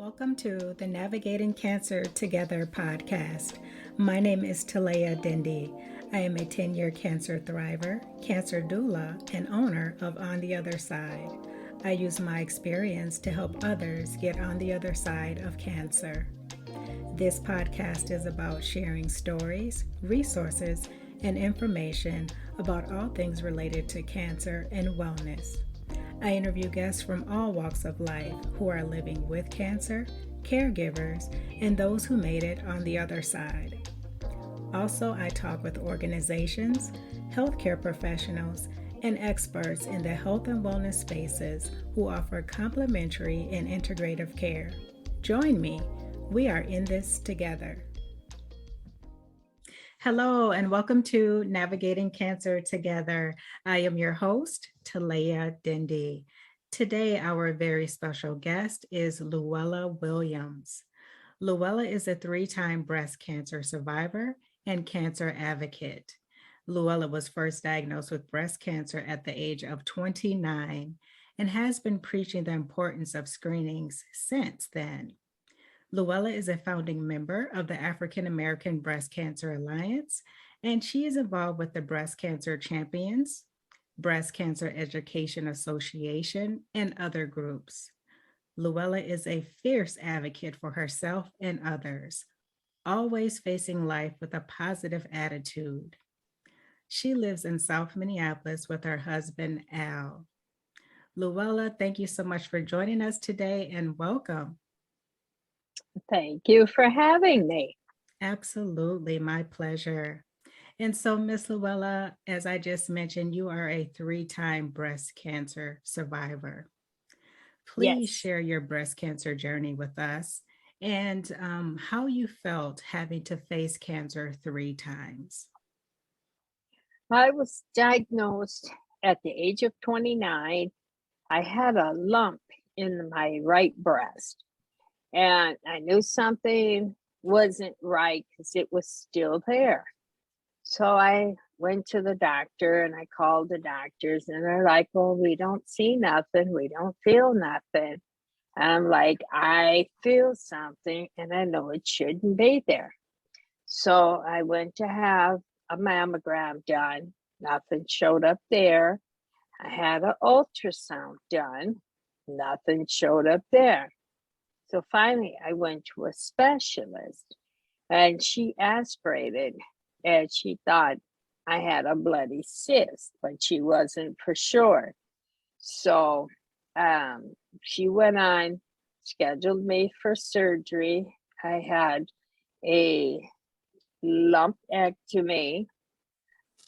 Welcome to the Navigating Cancer Together podcast. My name is Talea Dindy. I am a 10-year cancer thriver, cancer doula, and owner of On the Other Side. I use my experience to help others get on the other side of cancer. This podcast is about sharing stories, resources, and information about all things related to cancer and wellness. I interview guests from all walks of life who are living with cancer, caregivers, and those who made it on the other side. Also, I talk with organizations, healthcare professionals, and experts in the health and wellness spaces who offer complementary and integrative care. Join me. We are in this together. Hello, and welcome to Navigating Cancer Together. I am your host, Talea Dindy. Today, our very special guest is Luella Williams. Luella is a 3-time breast cancer survivor and cancer advocate. Luella was first diagnosed with breast cancer at the age of 29 and has been preaching the importance of screenings since then. Luella is a founding member of the African American Breast Cancer Alliance, and she is involved with the Breast Cancer Champions, Breast Cancer Education Association, and other groups. Luella is a fierce advocate for herself and others, always facing life with a positive attitude. She lives in South Minneapolis with her husband, Al. Luella, thank you so much for joining us today and welcome. Thank you for having me. Absolutely, my pleasure. And so, Miss Luella, as I just mentioned, you are a 3-time breast cancer survivor. Please Yes, share your breast cancer journey with us and how you felt having to face cancer 3 times. I was diagnosed at the age of 29. I had a lump in my right breast, and I knew something wasn't right because it was still there. So I went to the doctor and I called the doctors, and they're like, well, we don't see nothing. We don't feel nothing. And I'm like, I feel something and I know it shouldn't be there. So I went to have a mammogram done. Nothing showed up there. I had an ultrasound done. Nothing showed up there. So finally, I went to a specialist, and she aspirated, and she thought I had a bloody cyst, but she wasn't for sure. So she went on, scheduled me for surgery. I had a lumpectomy.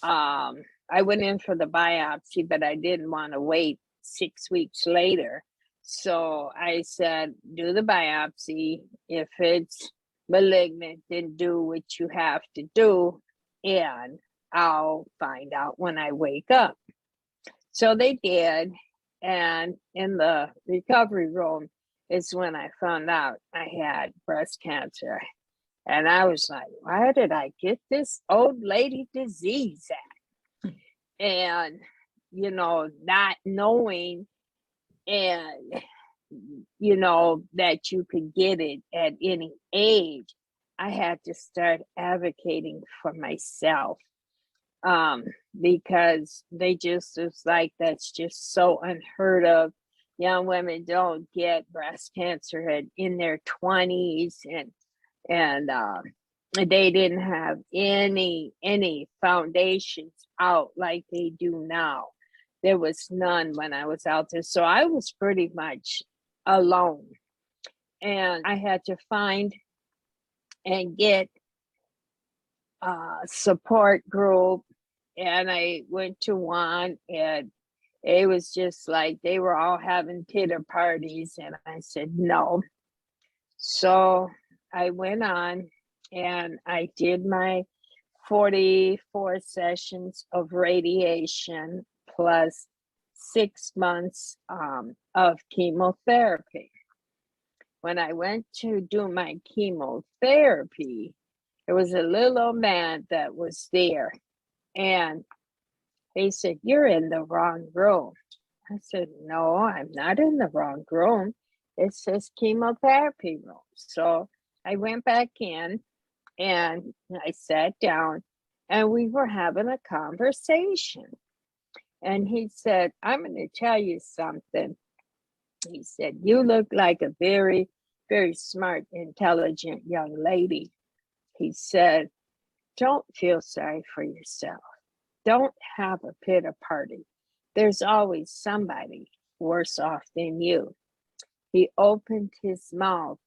I went in for the biopsy, but I didn't want to wait 6 weeks later. So I said, do the biopsy. If it's malignant, then do what you have to do, and I'll find out when I wake up. So they did. And in the recovery room is when I found out I had breast cancer. And I was like, why did I get this old lady disease at? And, not knowing and, that you could get it at any age, I had to start advocating for myself. Because they just was like, that's just so unheard of. Young women don't get breast cancer in their 20s, and they didn't have any foundations out like they do now. There was none when I was out there, so I was pretty much alone, and I had to find and get a support group. And I went to one, and it was just like they were all having pity parties, and I said no. So I went on and I did my 44 sessions of radiation plus 6 months of chemotherapy. When I went to do my chemotherapy, there was a little old man that was there, and he said, you're in the wrong room. I said, no, I'm not in the wrong room. it says chemotherapy room. So I went back in and I sat down and we were having a conversation. And he said, I'm going to tell you something. He said, you look like a very, very smart, intelligent young lady. He said, don't feel sorry for yourself. Don't have a pity party. There's always somebody worse off than you. He opened his mouth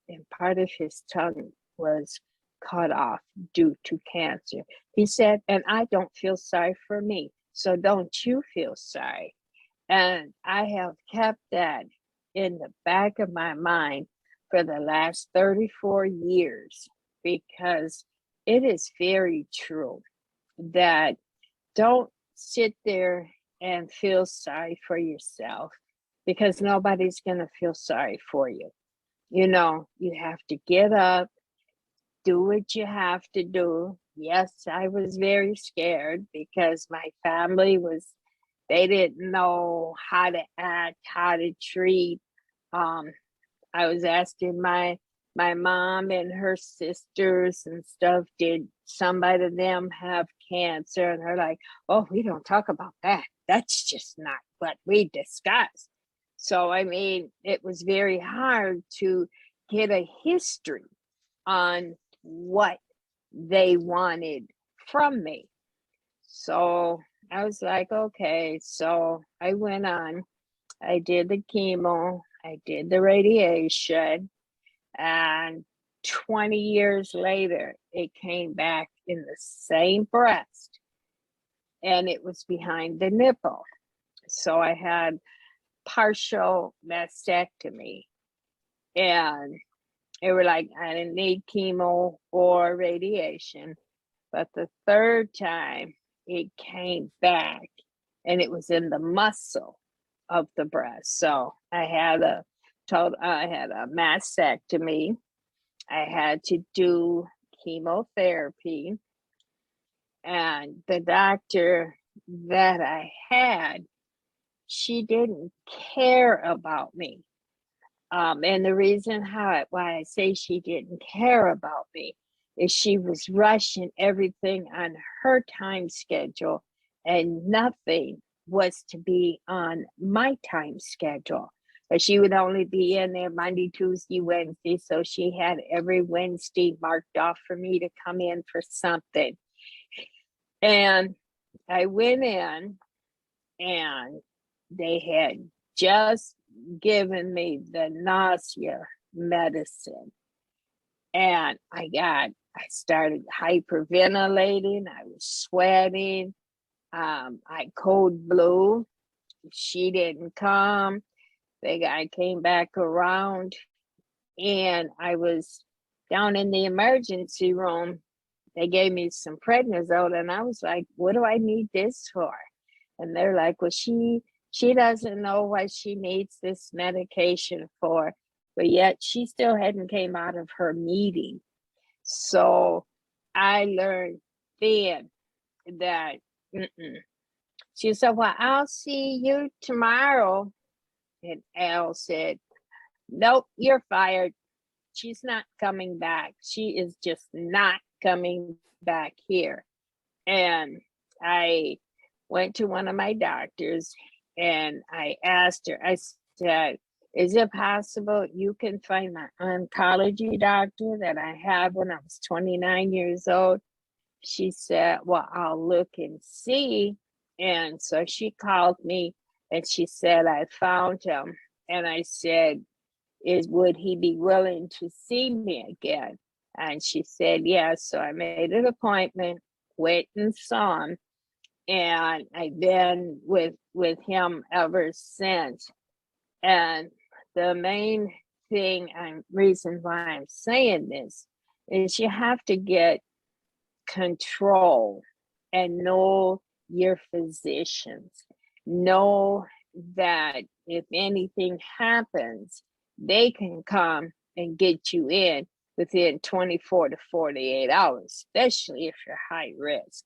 and part of his tongue was cut off due to cancer. He said, and I don't feel sorry for me. So don't you feel sorry. And I have kept that in the back of my mind for the last 34 years because it is very true that don't sit there and feel sorry for yourself because nobody's going to feel sorry for you. You know, you have to get up, do what you have to do. Yes, I was very scared because my family they didn't know how to act, how to treat. I was asking my mom and her sisters and stuff, did somebody of them have cancer? And they're like, oh, we don't talk about that. That's just not what we discuss. So, I mean, it was very hard to get a history on what they wanted from me. So I was like, okay. So I went on, I did the chemo, I did the radiation, and 20 years later, it came back in the same breast and it was behind the nipple. So I had partial mastectomy and they were like, I didn't need chemo or radiation. But the third time it came back and it was in the muscle of the breast. So I had a mastectomy. I had to do chemotherapy. And the doctor that I had, she didn't care about me. And the reason why I say she didn't care about me is she was rushing everything on her time schedule and nothing was to be on my time schedule. But she would only be in there Monday, Tuesday, Wednesday. So she had every Wednesday marked off for me to come in for something. And I went in and they had just given me the nausea medicine. And I started hyperventilating. I was sweating. I code blue. She didn't come. The guy came back around and I was down in the emergency room. They gave me some prednisone and I was like, what do I need this for? And they're like, well, she doesn't know what she needs this medication for, but yet she still hadn't came out of her meeting. So I learned then that she said, well, I'll see you tomorrow. And Al said, nope, you're fired. She's not coming back. She is just not coming back here. And I went to one of my doctors and I asked her, I said, is it possible you can find my oncology doctor that I had when I was 29 years old? She said, well, I'll look and see. And so she called me and she said, I found him. And I said, would he be willing to see me again? And she said, yes. So I made an appointment, went and saw him. And I've been with him ever since. And the main reason why I'm saying this is you have to get control and know your physicians. Know that if anything happens, they can come and get you in within 24 to 48 hours, especially if you're high risk.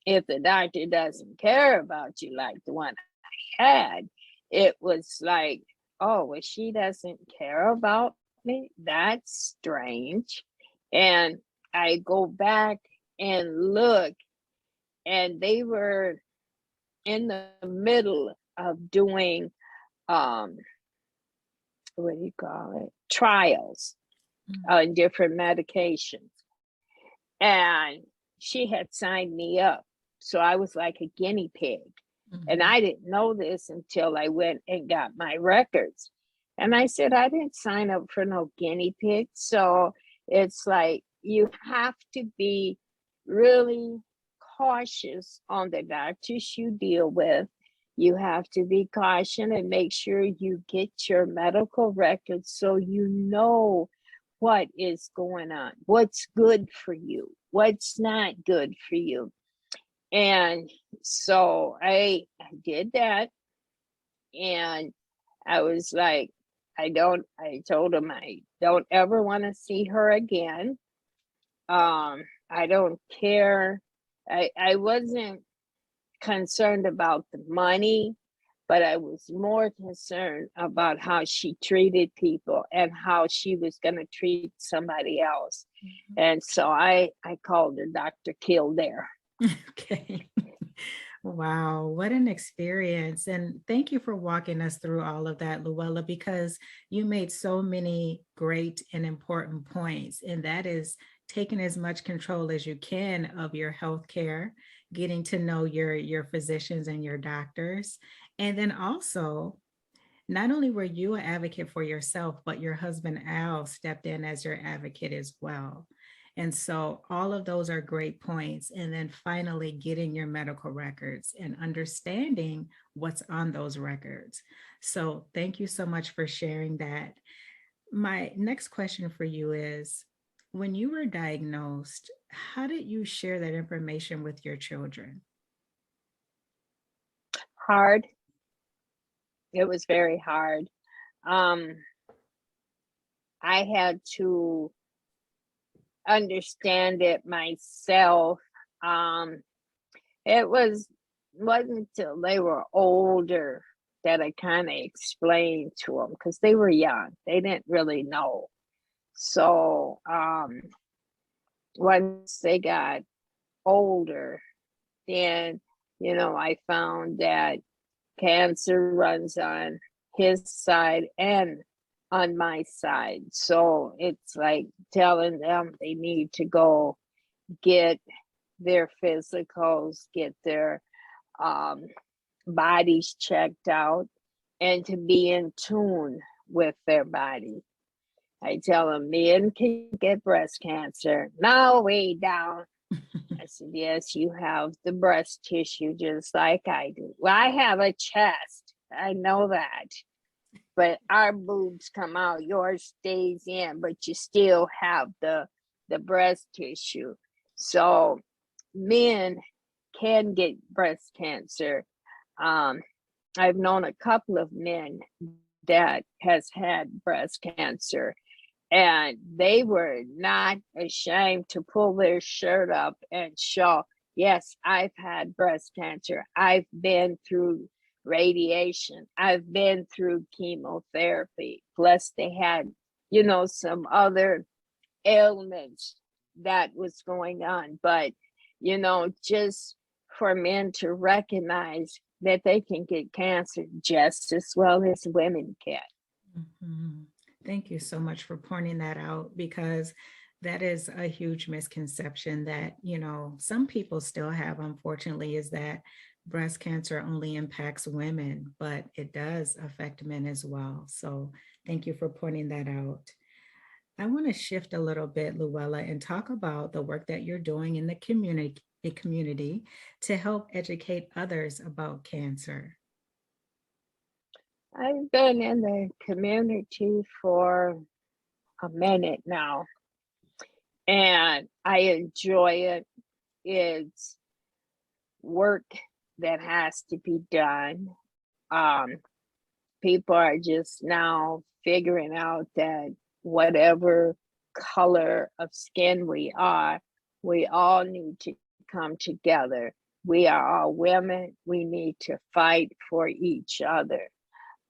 If the doctor doesn't care about you like the one I had, it was like, oh, well, she doesn't care about me. That's strange. And I go back and look, and they were in the middle of doing um what do you call it, trials on different medications, and she had signed me up, so I was like a guinea pig. And Mhm. I didn't know this until I went and got my records, and I said, I didn't sign up for no guinea pig. So it's like you have to be really cautious on the doctors you deal with. You have to be cautious and make sure you get your medical records so you know what is going on, what's good for you, what's not good for you. And so I did that, and I was like, I told him I don't ever want to see her again. I don't care. I wasn't concerned about the money, but I was more concerned about how she treated people and how she was going to treat somebody else. And so I called her Dr. Kildare. Okay. Wow, what an experience. And thank you for walking us through all of that, Luella, because you made so many great and important points. And that is taking as much control as you can of your health care, getting to know your physicians and your doctors. And then also, not only were you an advocate for yourself, but your husband Al stepped in as your advocate as well. And so all of those are great points. And then finally getting your medical records and understanding what's on those records. So thank you so much for sharing that. My next question for you is, when you were diagnosed, how did you share that information with your children? Hard. It was very hard. Um, I had to understand it myself. Um, it wasn't until they were older that I kind of explained to them, because they were young. They didn't really know. So once they got older, then I found that cancer runs on his side and on my side. So it's like telling them they need to go get their physicals, get their um, bodies checked out, and to be in tune with their body. I tell them men can get breast cancer. No, way down. I said, yes, you have the breast tissue just like I do. Well, I have a chest. I know that. But our boobs come out, yours stays in, but you still have the breast tissue. So men can get breast cancer. Um, I've known a couple of men that has had breast cancer, and they were not ashamed to pull their shirt up and show, yes, I've had breast cancer. I've been through radiation. I've been through chemotherapy. Plus, they had, some other ailments that was going on. But, just for men to recognize that they can get cancer just as well as women can. Mhm. Thank you so much for pointing that out, because that is a huge misconception that, some people still have, unfortunately, is that breast cancer only impacts women, but it does affect men as well. So thank you for pointing that out. I want to shift a little bit, Luella, and talk about the work that you're doing in the community to help educate others about cancer. I've been in the community for a minute now, and I enjoy it. It's work that has to be done. Um, People are just now figuring out that whatever color of skin we all need to come together. We are all women. We need to fight for each other.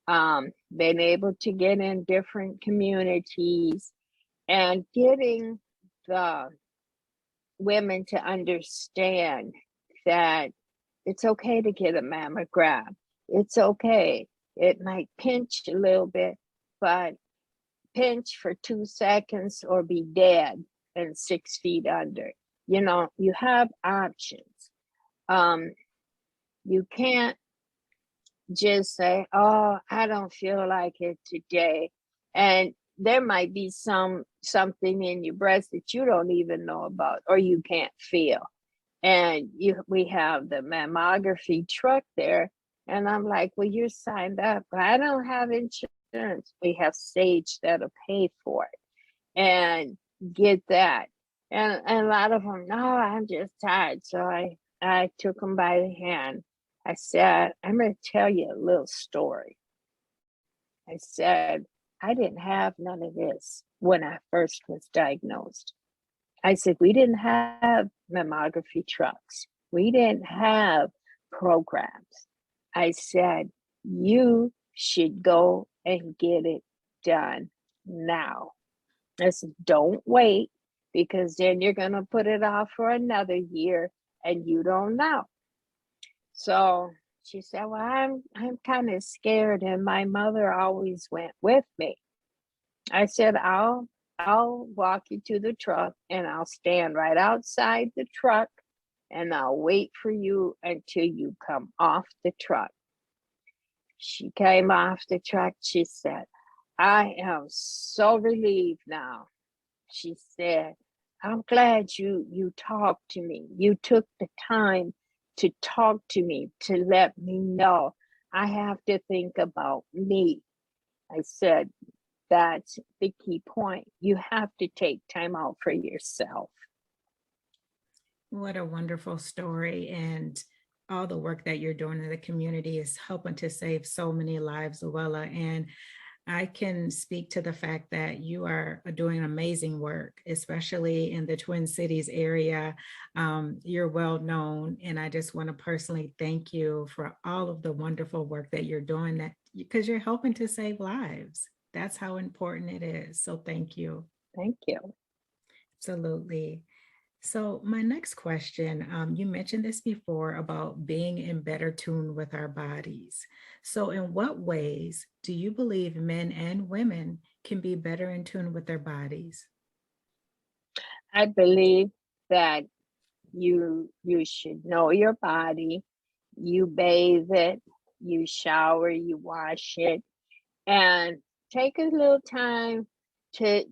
Been able to get in different communities and getting the women to understand that it's okay to get a mammogram. It's okay. It might pinch a little bit, but pinch for 2 seconds or be dead and 6 feet under. You know, you have options. You can't just say, oh, I don't feel like it today. And there might be something in your breast that you don't even know about or you can't feel. And we have the mammography truck there. And I'm like, well, you're signed up, but I don't have insurance. We have Sage that'll pay for it and get that. And a lot of them, no, I'm just tired. So I took them by the hand. I said, I'm going to tell you a little story. I said, I didn't have none of this when I first was diagnosed. I said, we didn't have mammography trucks. We didn't have programs. I said, you should go and get it done now. I said, don't wait, because then you're going to put it off for another year and you don't know. So she said, well, I'm kind of scared, and my mother always went with me. I said, I'll walk you to the truck and I'll stand right outside the truck and I'll wait for you until you come off the truck. She came off the truck. She said, I am so relieved now. She said, I'm glad you talked to me. You took the time to talk to me, to let me know I have to think about me. I said, that's the key point. You have to take time out for yourself. What a wonderful story. And all the work that you're doing in the community is helping to save so many lives, Luella. And I can speak to the fact that you are doing amazing work, especially in the Twin Cities area. You're well known, and I just want to personally thank you for all of the wonderful work that you're doing, that because you're helping to save lives. That's how important it is. So thank you. Thank you. Absolutely. So my next question, you mentioned this before about being in better tune with our bodies. So in what ways do you believe men and women can be better in tune with their bodies? I believe that you should know your body. You bathe it, you shower, you wash it, and take a little time to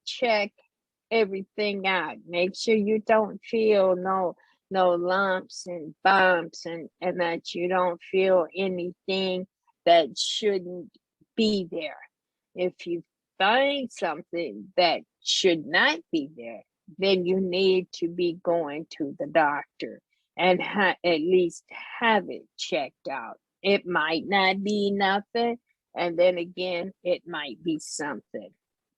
check everything out. Make sure you don't feel no lumps and bumps, and that you don't feel anything that shouldn't be there. If you find something that should not be there, then you need to be going to the doctor and at least have it checked out. It might not be nothing, and then again, it might be something.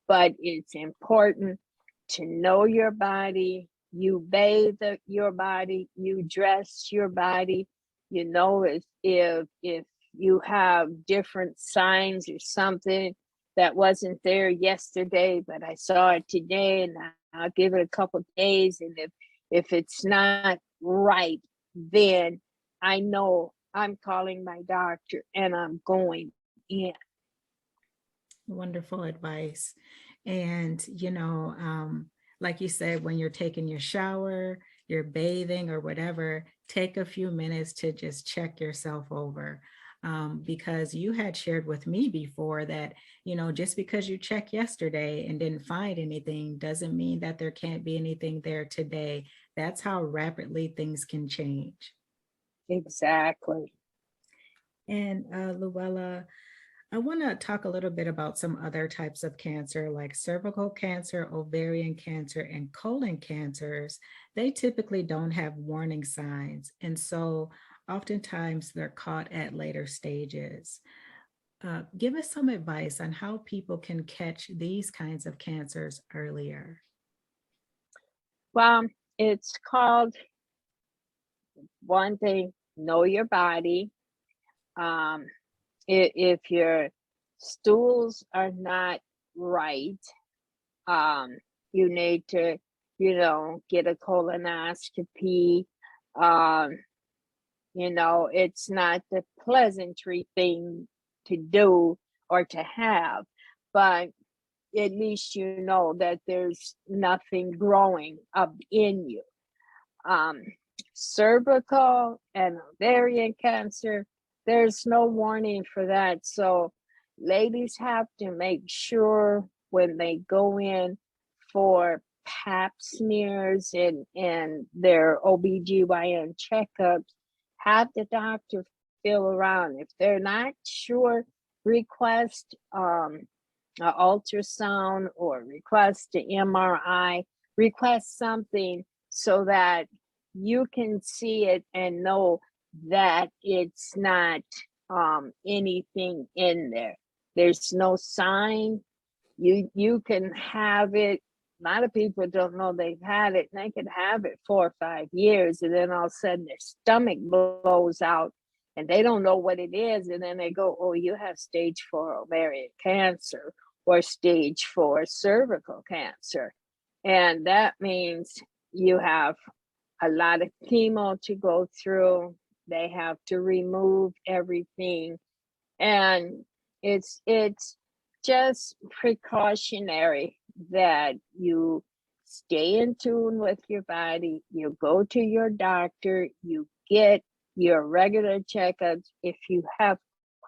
But it's important to know your body. You bathe your body, you dress your body. You know, if you have different signs or something that wasn't there yesterday, but I saw it today, and I'll give it a couple of days. And if it's not right, then I know I'm calling my doctor and I'm going in. Wonderful advice. And, like you said, when you're taking your shower, you're bathing or whatever, take a few minutes to just check yourself over. Because you had shared with me before that, just because you checked yesterday and didn't find anything doesn't mean that there can't be anything there today. That's how rapidly things can change. Exactly. And Luella, I want to talk a little bit about some other types of cancer, like cervical cancer, ovarian cancer, and colon cancers. They typically don't have warning signs. And so oftentimes they're caught at later stages. Give us some advice on how people can catch these kinds of cancers earlier. Well, it's called, one thing, know your body. Um, if your stools are not right, um, you need to, get a colonoscopy. Um, it's not the pleasantry thing to do or to have, but at least you know that there's nothing growing up in you. Um, Cervical and ovarian cancer, there's no warning for that. So ladies have to make sure when they go in for pap smears and their OBGYN checkups, have the doctor feel around. If they're not sure, request an ultrasound or request an MRI, request something so that you can see it and know that it's not anything in there. There's no sign. You can have it. A lot of people don't know they've had it, and they could have it 4 or 5 years, and then all of a sudden their stomach blows out and they don't know what it is. And then they go, oh, you have stage 4 ovarian cancer or stage 4 cervical cancer. And that means you have a lot of chemo to go through. They have to remove everything. And it's just precautionary that you stay in tune with your body, you go to your doctor, you get your regular checkups. If you have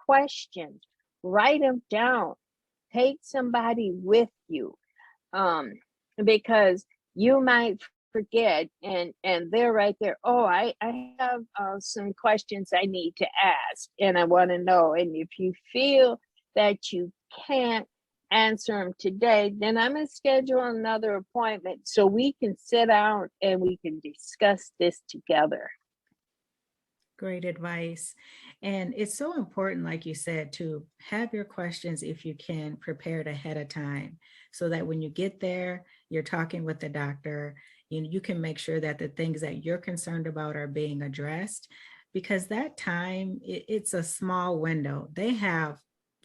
questions, write them down. Take somebody with you, because you might forget and they're right there. Oh, I have some questions I need to ask and I want to know. And if you feel that you can't answer them today, then I'm going to schedule another appointment so we can sit down and we can discuss this together. Great advice. And it's so important, like you said, to have your questions, if you can, prepared ahead of time so that when you get there, you're talking with the doctor, you can make sure that the things that you're concerned about are being addressed, because that time, it's a small window. They have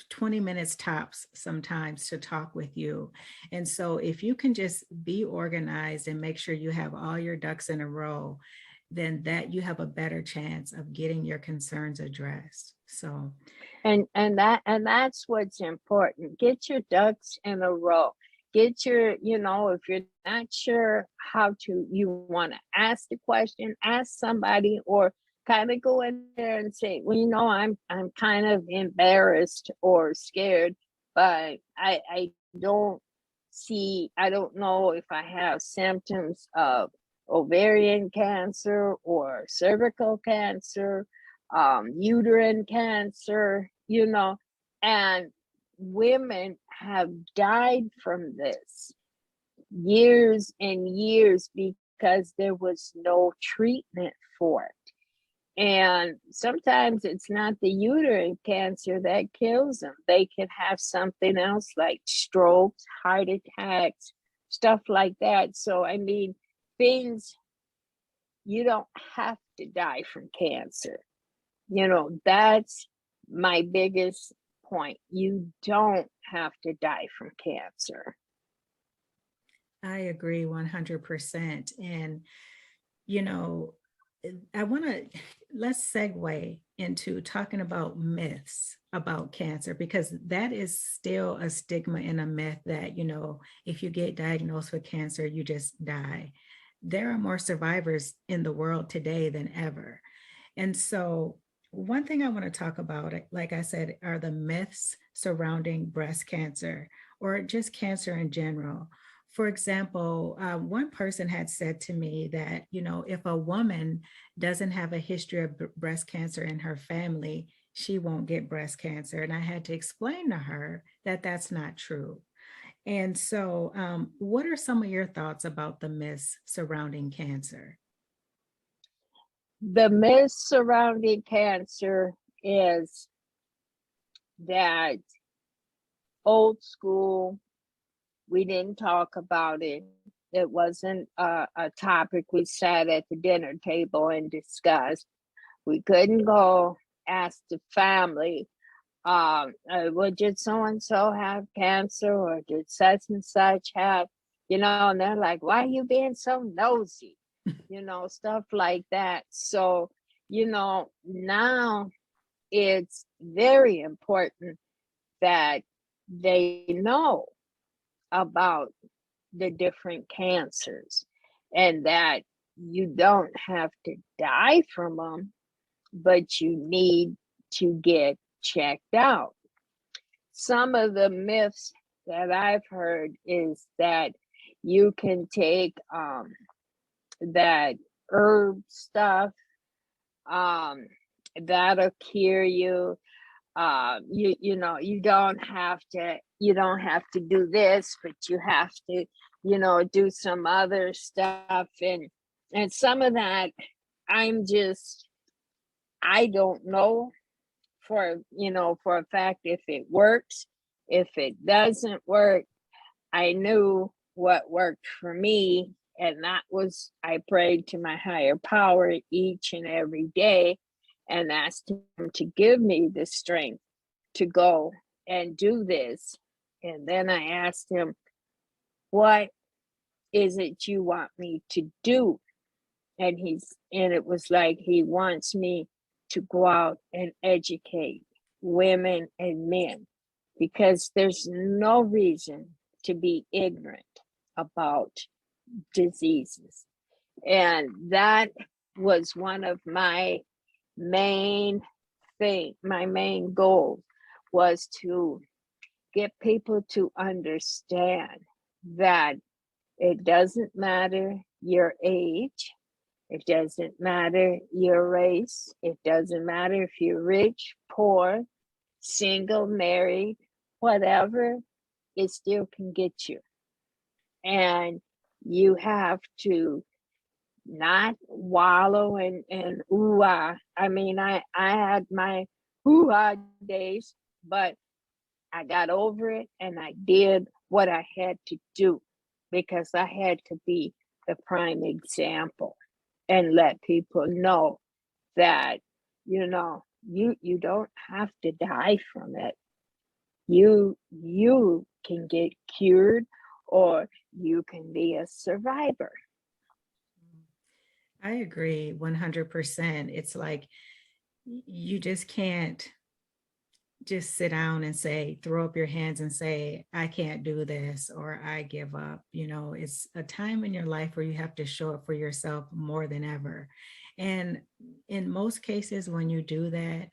20 minutes tops sometimes to talk with you. And so if you can just be organized and make sure you have all your ducks in a row, then that you have a better chance of getting your concerns addressed. So and that's what's important. Get your ducks in a row. Get your, if you're not sure how to, you want to ask the question, ask somebody, or kind of go in there and say, well, I'm kind of embarrassed or scared, but I don't know if I have symptoms of ovarian cancer or cervical cancer, uterine cancer, and women have died from this years and years because there was no treatment for it. And sometimes it's not the uterine cancer that kills them. They can have something else like strokes, heart attacks, stuff like that. So, things, you don't have to die from cancer. That's my biggest point. You don't have to die from cancer. I agree 100%. And, let's segue into talking about myths about cancer, because that is still a stigma and a myth that, if you get diagnosed with cancer, you just die. There are more survivors in the world today than ever. And so one thing I want to talk about, like I said, are the myths surrounding breast cancer or just cancer in general. For example, one person had said to me that, if a woman doesn't have a history of breast cancer in her family, she won't get breast cancer. And I had to explain to her that that's not true. And so, what are some of your thoughts about the myths surrounding cancer? The myth surrounding cancer is that old school, we didn't talk about it. It wasn't a topic we sat at the dinner table and discussed. We couldn't go ask the family, well, did so and so have cancer, or did such and such have, and they're like, why are you being so nosy? Stuff like that. So, now it's very important that they know about the different cancers, and that you don't have to die from them, but you need to get checked out. Some of the myths that I've heard is that you can take that herb stuff, um, that'll cure you. You don't have to do this, but you have to, do some other stuff, and some of that, I'm just I don't know for a fact if it works. If it doesn't work, I knew what worked for me, and that was I prayed to my higher power each and every day and asked him to give me the strength to go and do this. And then I asked him, what is it you want me to do? And it was like he wants me to go out and educate women and men, because there's no reason to be ignorant about diseases. And that was one of main my main goals, was to get people to understand that it doesn't matter your age, it doesn't matter your race, it doesn't matter if you're rich, poor, single, married, whatever, it still can get you. And you have to not wallow and ooh ah. I mean, I had my ooh ah days, but I got over it and I did what I had to do, because I had to be the prime example and let people know that, you don't have to die from it. You can get cured, or you can be a survivor. I agree 100%. It's like you just can't just sit down and say, throw up your hands and say, I can't do this or I give up. It's a time in your life where you have to show up for yourself more than ever. And in most cases, when you do that,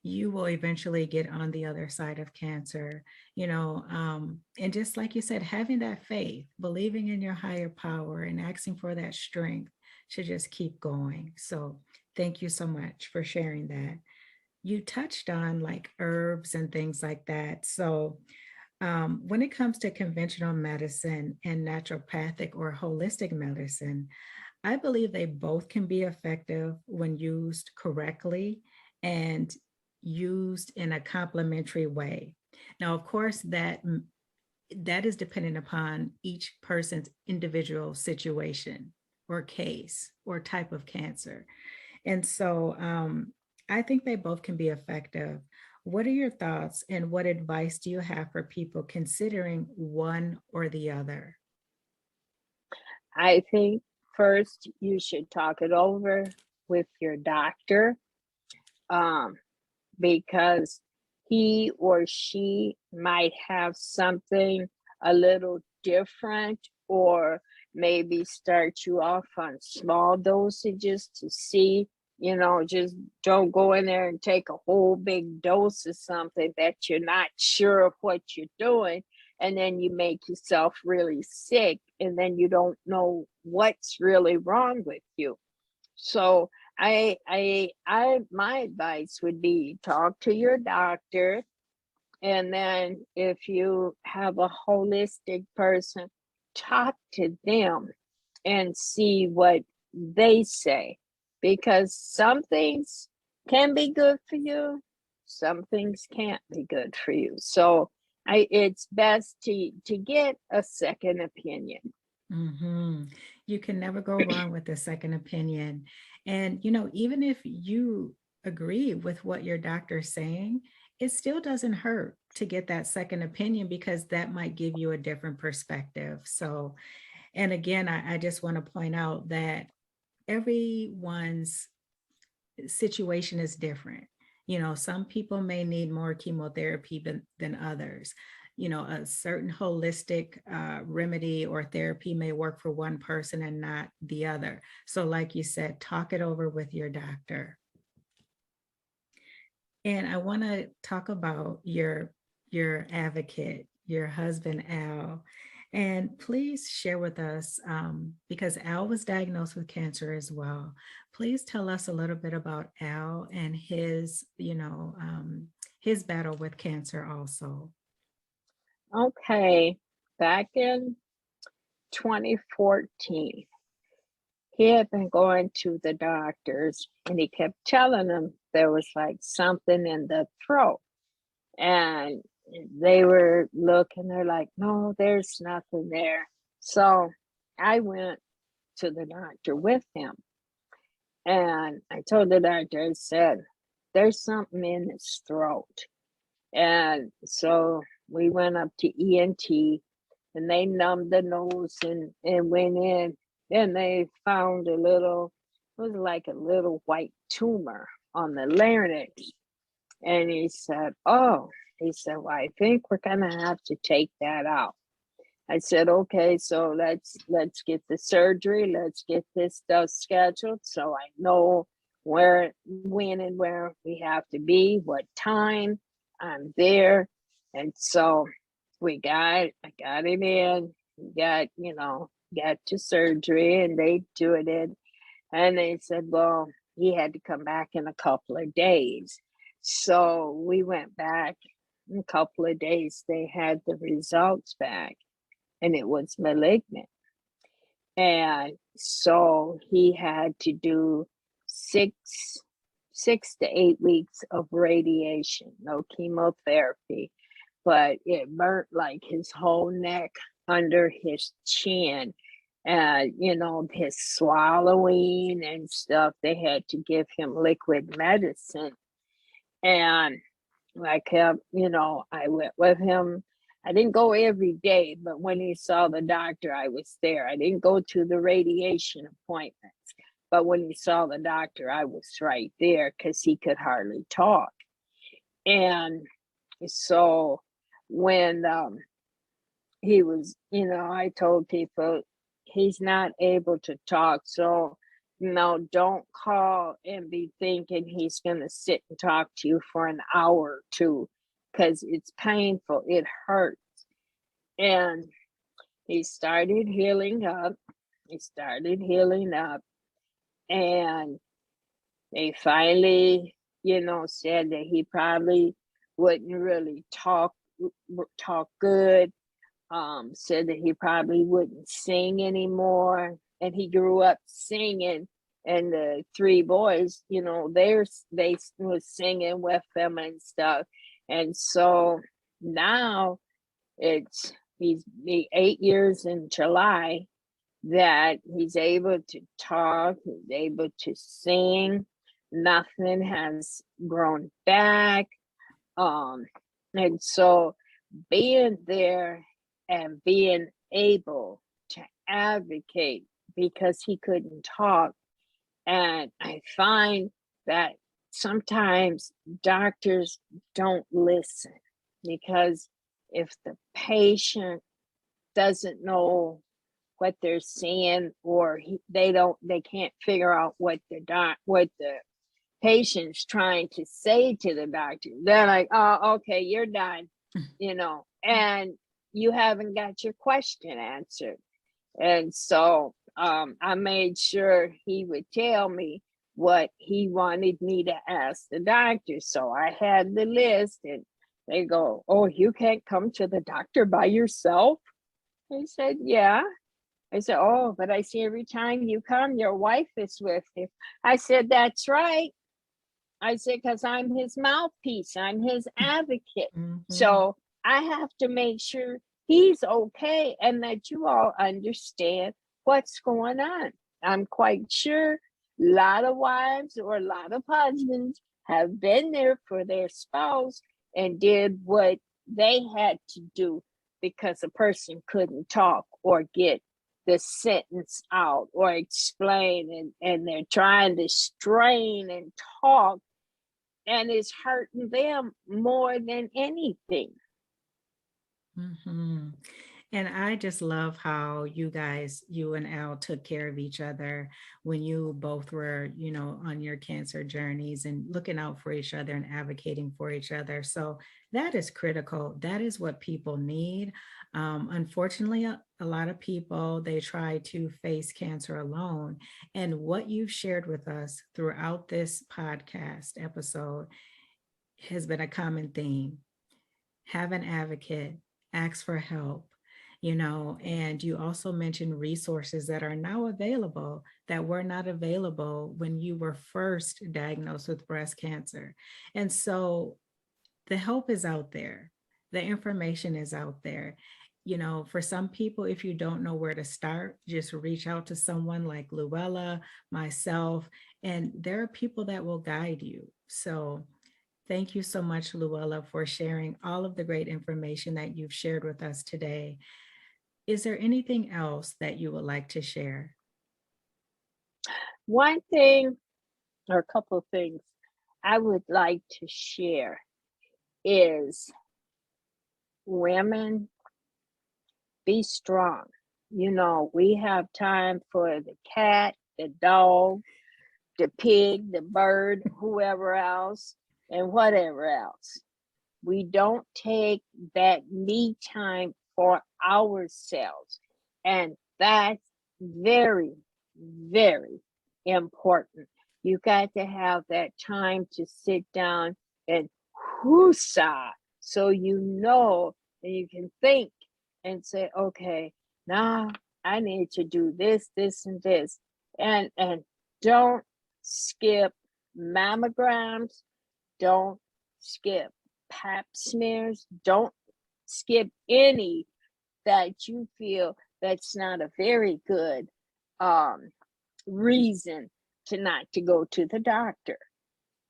you will eventually get on the other side of cancer, and just like you said, having that faith, believing in your higher power and asking for that strength to just keep going. So thank you so much for sharing that. You touched on like herbs and things like that. So, when it comes to conventional medicine and naturopathic or holistic medicine, I believe they both can be effective when used correctly and used in a complementary way. Now, of course, that is dependent upon each person's individual situation or case or type of cancer. And so I think they both can be effective. What are your thoughts and what advice do you have for people considering one or the other? I think first you should talk it over with your doctor, um, because he or she might have something a little different, or maybe start you off on small dosages to see, just don't go in there and take a whole big dose of something that you're not sure of what you're doing. And then you make yourself really sick, and then you don't know what's really wrong with you. So my advice would be talk to your doctor, and then if you have a holistic person, talk to them and see what they say, because some things can be good for you, some things can't be good for you. So it's best to get a second opinion. hmm You can never go wrong with a second opinion. And, even if you agree with what your doctor's saying, it still doesn't hurt to get that second opinion because that might give you a different perspective. So, and again, I just want to point out that everyone's situation is different. Some people may need more chemotherapy than others. A certain holistic remedy or therapy may work for one person and not the other. So, like you said, talk it over with your doctor. And I want to talk about your advocate, your husband Al. And please share with us, because Al was diagnosed with cancer as well. Please tell us a little bit about Al and his battle with cancer also. Okay, back in 2014, he had been going to the doctors and he kept telling them there was like something in the throat. And they were looking, they're like, no, there's nothing there. So I went to the doctor with him. And I told the doctor, I said, there's something in his throat. And so we went up to ENT and they numbed the nose and went in and they found it was like a little white tumor on the larynx. And he said, well, I think we're gonna have to take that out. I said, okay, so let's get the surgery, let's get this stuff scheduled so I know when and where we have to be, what time I'm there. And so I got it in, got to surgery and they do it in. And they said, well, he had to come back in a couple of days. So we went back in a couple of days, they had the results back and it was malignant. And so he had to do 6 to 8 weeks of radiation, no chemotherapy, but it burnt like his whole neck under his chin. And, his swallowing and stuff, they had to give him liquid medicine. And I kept, I went with him. I didn't go every day, but when he saw the doctor, I was there. I didn't go to the radiation appointments, but when he saw the doctor, I was right there because he could hardly talk. And so when he was, I told people he's not able to talk. So, don't call and be thinking he's going to sit and talk to you for an hour or two because it's painful. It hurts. And he started healing up. And they finally, said that he probably wouldn't really talk good. Said that he probably wouldn't sing anymore. And he grew up singing, and the three boys, they was singing with him and stuff. And so now he's 8 years in July that he's able to talk, he's able to sing, nothing has grown back. And so being there and being able to advocate because he couldn't talk. And I find that sometimes doctors don't listen because if the patient doesn't know what they're saying or they can't figure out what the patient's trying to say to the doctor, they're like, oh, okay, you're done, and you haven't got your question answered. And so I made sure he would tell me what he wanted me to ask the doctor. So I had the list and they go, oh, you can't come to the doctor by yourself? I said, yeah. I said, oh, but I see every time you come, your wife is with you. I said, that's right. I said, because I'm his mouthpiece, I'm his advocate. Mm-hmm. So I have to make sure he's okay and that you all understand what's going on. I'm quite sure a lot of wives or a lot of husbands have been there for their spouse and did what they had to do because a person couldn't talk or get the sentence out or explain, and they're trying to strain and talk, and it's hurting them more than anything. Mhm. And I just love how you guys, you and Al, took care of each other when you both were, on your cancer journeys and looking out for each other and advocating for each other. So that is critical. That is what people need. Unfortunately, a lot of people, they try to face cancer alone. And what you've shared with us throughout this podcast episode has been a common theme. Have an advocate, ask for help, and you also mentioned resources that are now available that were not available when you were first diagnosed with breast cancer. And so the help is out there, the information is out there. For some people, if you don't know where to start, just reach out to someone like Luella, myself, and there are people that will guide you. So thank you so much, Luella, for sharing all of the great information that you've shared with us today. Is there anything else that you would like to share? One thing, or a couple of things, I would like to share is women, be strong. We have time for the cat, the dog, the pig, the bird, whoever else, and whatever else. We don't take that me time for ourselves. And that's very, very important. You got to have that time to sit down and whoosah, so and you can think and say, okay, now I need to do this, this, and this. And don't skip mammograms, don't skip pap smears, don't skip any that you feel that's not a very good reason to not to go to the doctor,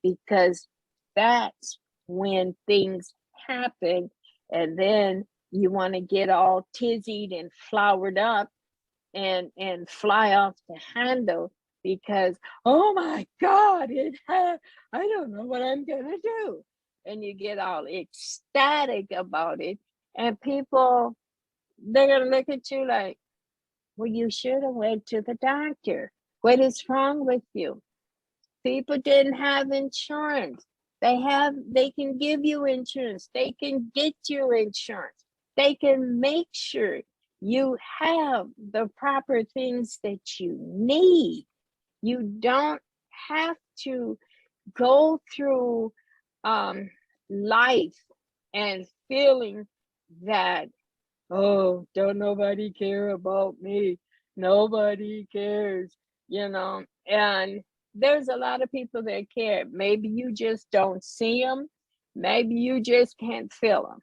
because that's when things happen, and then you want to get all tizzied and flowered up and fly off the handle because, oh my God, I don't know what I'm gonna do, and you get all ecstatic about it, and people, they're gonna look at you like, well, you should have went to the doctor. What is wrong with you? People didn't have insurance. They can give you insurance. They can get you insurance. They can make sure you have the proper things that you need. You don't have to go through life and feeling that, oh, don't nobody care about me. Nobody cares, and there's a lot of people that care. Maybe you just don't see them. Maybe you just can't feel them.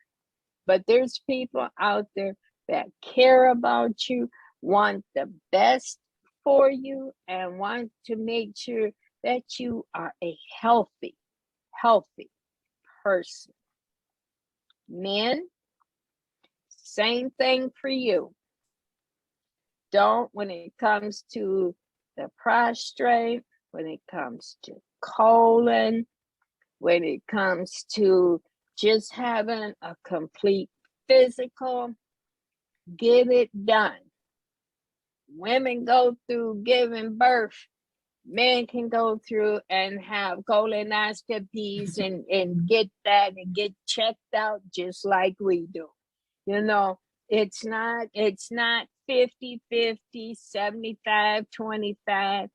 But there's people out there that care about you, want the best for you, and want to make sure that you are a healthy person. Men, same thing for you. Don't, when it comes to the prostate, when it comes to colon, when it comes to just having a complete physical, get it done. Women go through giving birth. Men can go through and have colonoscopies and get that and get checked out just like we do. It's not 50-50, 75-25.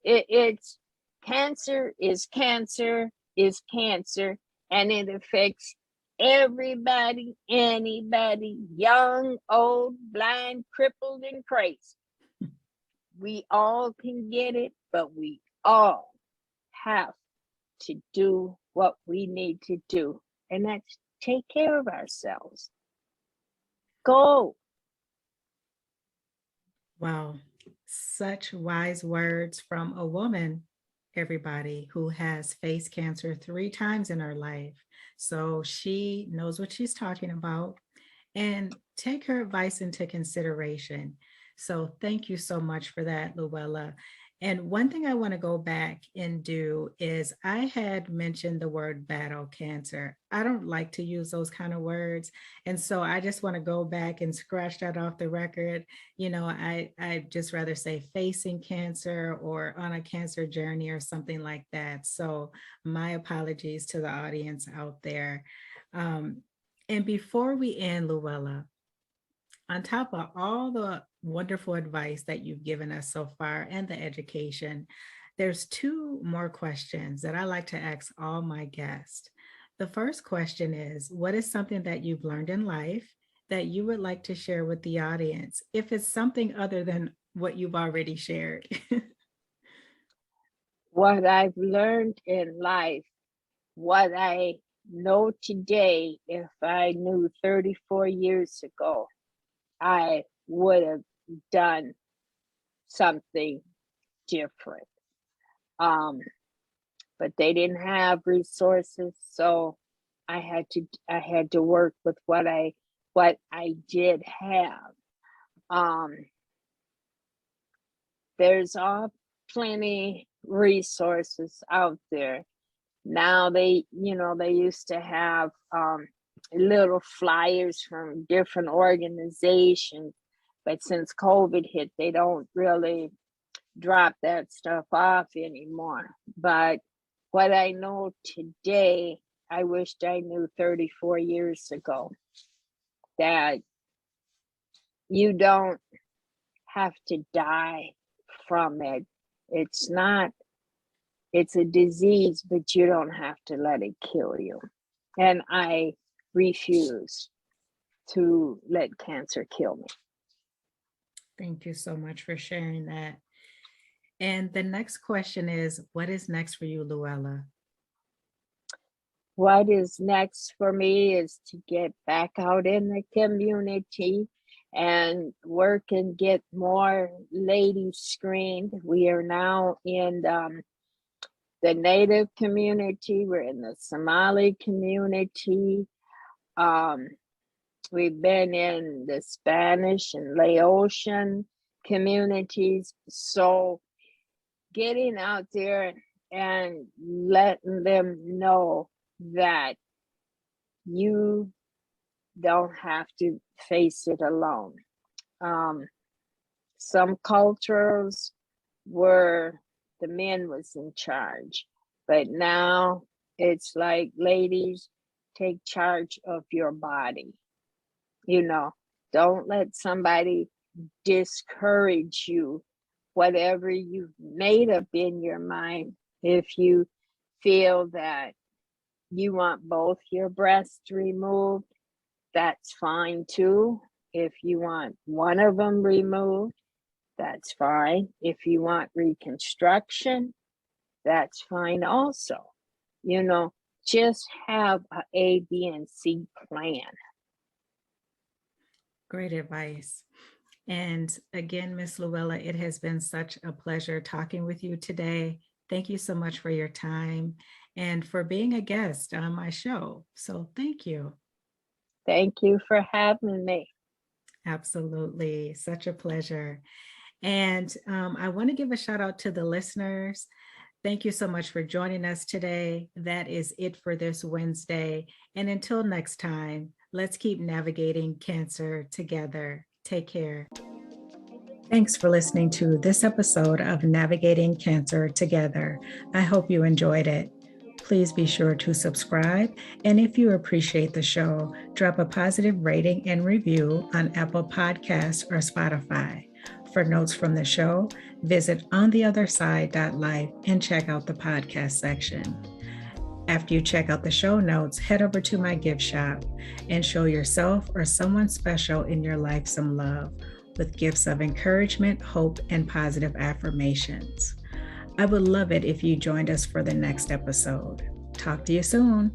It's cancer is cancer is cancer, and it affects everybody, anybody, young, old, blind, crippled, and crazy. We all can get it, but we all have to do what we need to do, and that's take care of ourselves. Go. Wow, such wise words from a woman. everybody who has faced cancer 3 times in her life. So she knows what she's talking about, and take her advice into consideration. So thank you so much for that, Luella. And one thing I want to go back and do is I had mentioned the word battle cancer. I don't like to use those kind of words. And so I just want to go back and scratch that off the record. I just rather say facing cancer or on a cancer journey or something like that. So my apologies to the audience out there. And before we end, Luella, on top of all the wonderful advice that you've given us so far and the education, there's 2 more questions that I like to ask all my guests. The first question is, what is something that you've learned in life that you would like to share with the audience, if it's something other than what you've already shared? What I've learned in life, what I know today, if I knew 34 years ago, I would have done something different. But they didn't have resources, so I had to work with what I did have. There's plenty resources out there. Now they used to have little flyers from different organizations, but since COVID hit, they don't really drop that stuff off anymore. But what I know today, I wished I knew 34 years ago, that you don't have to die from it. It's a disease, but you don't have to let it kill you. And I refuse to let cancer kill me. Thank you so much for sharing that. And the next question is, what is next for you, Luella? What is next for me is to get back out in the community and work and get more ladies screened. We are now in the Native community. We're in the Somali community. We've been in the Spanish and Laotian communities. So getting out there and letting them know that you don't have to face it alone. Some cultures were the men was in charge, but now it's like, ladies, take charge of your body. Don't let somebody discourage you, whatever you've made up in your mind. If you feel that you want both your breasts removed, that's fine too. If you want one of them removed, that's fine. If you want reconstruction, that's fine also. Just have a B and C plan. Great advice. And again, Miss Luella, it has been such a pleasure talking with you today. Thank you so much for your time and for being a guest on my show. So thank you. Thank you for having me. Absolutely. Such a pleasure. And I want to give a shout out to the listeners. Thank you so much for joining us today. That is it for this Wednesday. And until next time, let's keep navigating cancer together. Take care. Thanks for listening to this episode of Navigating Cancer Together. I hope you enjoyed it. Please be sure to subscribe. And if you appreciate the show, drop a positive rating and review on Apple Podcasts or Spotify. For notes from the show, visit ontheotherside.life and check out the podcast section. After you check out the show notes, head over to my gift shop and show yourself or someone special in your life some love with gifts of encouragement, hope, and positive affirmations. I would love it if you joined us for the next episode. Talk to you soon.